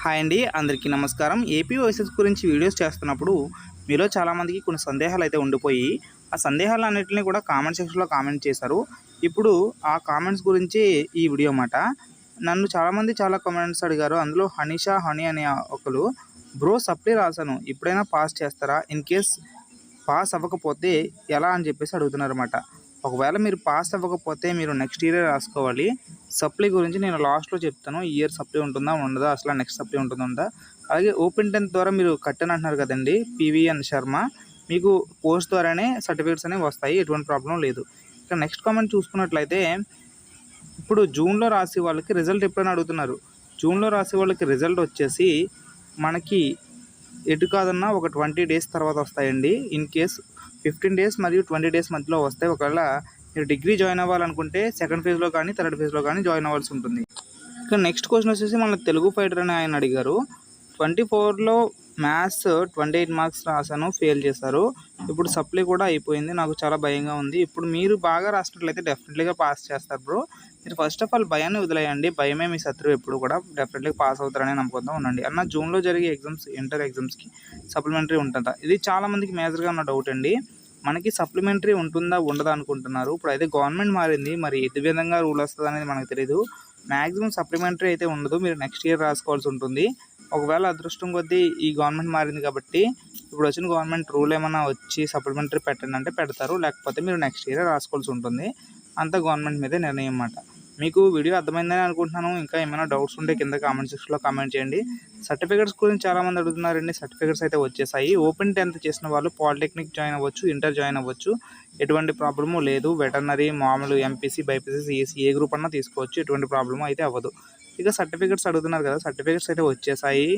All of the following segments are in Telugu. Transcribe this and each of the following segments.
హాయ్ అండి, అందరికీ నమస్కారం. ఏపీ ఓఎస్ఎస్ గురించి వీడియోస్ చేస్తున్నప్పుడు మీలో చాలామందికి కొన్ని సందేహాలు అయితే ఉండిపోయి ఆ సందేహాలన్నింటినీ కూడా కామెంట్ సెక్షన్లో కామెంట్ చేశారు. ఇప్పుడు ఆ కామెంట్స్ గురించి ఈ వీడియో మాట. నన్ను చాలామంది చాలా కామెంట్స్ అడిగారు. అందులో హనీషా హనీ అనే ఒకరు, బ్రో సప్లీ రాశాను, ఇప్పుడైనా పాస్ చేస్తారా, ఇన్ కేస్ పాస్ అవ్వకపోతే ఎలా అని చెప్పేసి అడుగుతున్నారన్నమాట. ఒకవేళ మీరు పాస్ అవ్వకపోతే మీరు నెక్స్ట్ ఇయరే రాసుకోవాలి. సప్లీ గురించి నేను లాస్ట్లో చెప్తాను. ఈ ఇయర్ సప్లీ ఉంటుందా ఉండదా, అసలు నెక్స్ట్ సప్లీ ఉంటుందా. అలాగే ఓపెన్ 10th ద్వారా మీరు కట్టని అంటున్నారు కదండి, పివిఎన్ శర్మ, మీకు పోస్ట్ ద్వారానే సర్టిఫికేట్స్ అనేవి వస్తాయి, ఎటువంటి ప్రాబ్లం లేదు. ఇక నెక్స్ట్ కామెంట్ చూసుకున్నట్లయితే, ఇప్పుడు జూన్లో రాసే వాళ్ళకి రిజల్ట్ ఎప్పుడైనా అడుగుతున్నారు. జూన్లో రాసే వాళ్ళకి రిజల్ట్ వచ్చేసి మనకి ఎటు కాదన్నా ఒక 20 days తర్వాత వస్తాయండి. ఇన్ కేస్ 15 days మరియు 20 days మధ్యలో వస్తాయి. ఒకవేళ మీరు డిగ్రీ జాయిన్ అవ్వాలనుకుంటే సెకండ్ ఫేజ్లో కానీ థర్డ్ ఫేజ్లో కానీ జాయిన్ అవ్వాల్సి ఉంటుంది. ఇక నెక్స్ట్ క్వశ్చన్ వచ్చేసి మన తెలుగు ఫైటర్ అని ఆయన అడిగారు. 24లో మ్యాథ్స్ 28 మార్క్స్ రాశాను, ఫెయిల్ చేశారు. ఇప్పుడు సప్లీ కూడా అయిపోయింది, నాకు చాలా భయంగా ఉంది. ఇప్పుడు మీరు బాగా రాసినట్లయితే డెఫినెట్లీగా పాస్ చేస్తారు బ్రో. మీరు ఫస్ట్ ఆఫ్ ఆల్ భయాన్ని వదిలేయండి. భయమే మీ శత్రువు. ఎప్పుడు కూడా డెఫినెట్లీగా పాస్ అవుతారనే నమ్మకంతో ఉండండి. అన్న జూన్లో జరిగే ఎగ్జామ్స్, ఇంటర్ ఎగ్జామ్స్కి సప్లిమెంటరీ ఉంటుందా? ఇది చాలామందికి మేజర్గా ఉన్న డౌట్ అండి. మనకి సప్లిమెంటరీ ఉంటుందా ఉండదా అనుకుంటున్నారు. ఇప్పుడు అయితే గవర్నమెంట్ మారింది, మరి ఏ విధంగా రూల్ వస్తుంది అనేది మనకు తెలియదు. మ్యాక్సిమం సప్లిమెంటరీ అయితే ఉండదు, మీరు నెక్స్ట్ ఇయర్ రాసుకోవాల్సి ఉంటుంది. ఒకవేళ అదృష్టం కొద్దీ ఈ గవర్నమెంట్ మారింది కాబట్టి ఇప్పుడు వచ్చిన గవర్నమెంట్ రూల్ ఏమైనా వచ్చి సప్లిమెంటరీ పెట్టండి అంటే పెడతారు, లేకపోతే మీరు నెక్స్ట్ ఇయర్ రాసుకోవాల్సి ఉంటుంది. అంతా గవర్నమెంట్ మీదే నిర్ణయం అన్నమాట. మీకు వీడియో అర్థమైందని అనుకుంటున్నాను. ఇంకా ఏమైనా డౌట్స్ ఉంటే కింద కామెంట్ సెక్షన్లో కామెంట్ చేయండి. సర్టిఫికేట్స్ గురించి చాలామంది అడుగుతున్నారండి. సర్టిఫికేట్స్ అయితే వచ్చేసాయి. ఓపెన్ 10th చేసిన వాళ్ళు పాలిటెక్నిక్ జాయిన్ అవ్వచ్చు, ఇంటర్ జాయిన్ అవ్వచ్చు, ఎటువంటి ప్రాబ్లము లేదు. వెటర్నరీ, మామూలు ఎంపీసీ, బైపీసీ, సిఎస్సీ ఏ గ్రూప్ అన్నా తీసుకోవచ్చు, ఎటువంటి ప్రాబ్లము అయితే అవ్వదు. ఇక సర్టిఫికేట్స్ అడుగుతున్నారు కదా, సర్టిఫికేట్స్ అయితే వచ్చేసాయి.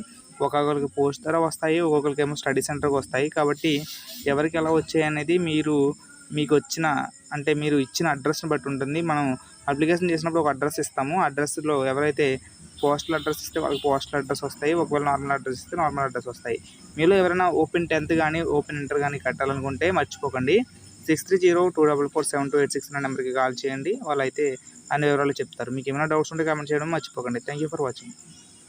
ఒక్కొక్కరికి పోస్ట్ ద్వారా వస్తాయి, ఒక్కొక్కరికి ఏమో స్టడీ సెంటర్కి వస్తాయి. కాబట్టి ఎవరికి ఎలా వచ్చాయి అనేది మీకు వచ్చిన అంటే మీరు ఇచ్చిన అడ్రస్ని బట్టి ఉంటుంది. మనం అప్లికేషన్ చేసినప్పుడు ఒక అడ్రస్ ఇస్తాము. అడ్రస్లో ఎవరైతే పోస్టల్ అడ్రస్ ఇస్తే వాళ్ళకి పోస్టల్ అడ్రస్ వస్తాయి, ఒకవేళ నార్మల్ అడ్రస్ ఇస్తే నార్మల్ అడ్రస్ వస్తాయి. మీలో ఎవరైనా ఓపెన్ 10th కానీ ఓపెన్ ఇంటర్ కానీ కట్టాలనుకుంటే మర్చిపోకండి, 6302447286 అనే నెంబర్కి కాల్ చేయండి. వాళ్ళైతే అన్ని వివరాలు చెప్తారు. మీకు ఏమైనా డౌట్స్ ఉంటే కామెంట్ చేయడం మర్చిపోకండి. Thank you for watching.